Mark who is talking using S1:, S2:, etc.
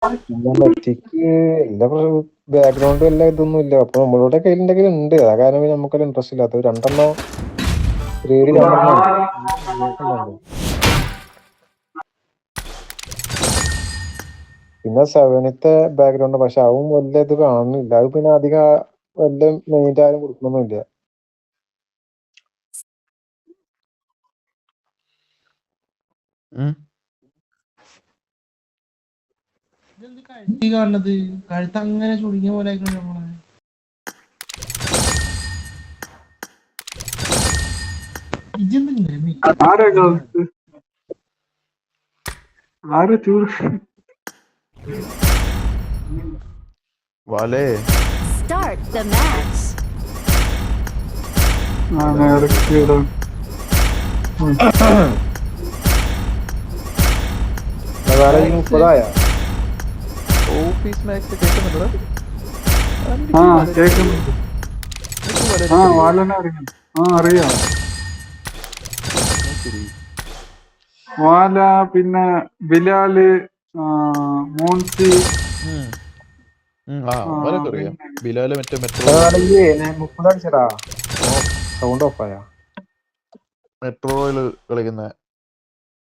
S1: മെസ്സിക്ക് എല്ലാ ബാക്ക്ഗ്രൗണ്ടും എല്ലാ ഇതൊന്നും ഇല്ല. അപ്പൊ നമ്മളോട് കയ്യിലുണ്ടെങ്കിൽ ഉണ്ട്. ആ കാരണം നമുക്കത് ഇൻട്രസ്റ്റ് ഇല്ലാത്ത 2 3D 2 പിന്നെ 7ത്തെ ബാക്ക്ഗ്രൗണ്ട് പക്ഷെ അതും വലിയ ഇത് കാണുന്നില്ല. അത് പിന്നെ അധികം വലിയ മെയിൻ്റെ ആരും കൊടുക്കണമൊന്നുമില്ല.
S2: കാണുന്നത് കഴുത്ത് അങ്ങനെ ചുരുങ്ങിയ പോലെ നമ്മളെ
S3: വാലേ
S4: Start the match.
S1: വേറെ 30
S3: ഓഫീസ് മാക്സ് കേൾക്കുന്നുണ്ടോ?
S5: അറിയാം. വാല പിന്നെ ബിലാല് മോൻസി
S3: അവരൊക്കെ അറിയാം. ബിലാല് മറ്റേ മെട്രോ
S1: 30 അടിച്ചടാ. സൗണ്ട് ഓഫായ
S3: മെട്രോയില് കളിക്കുന്ന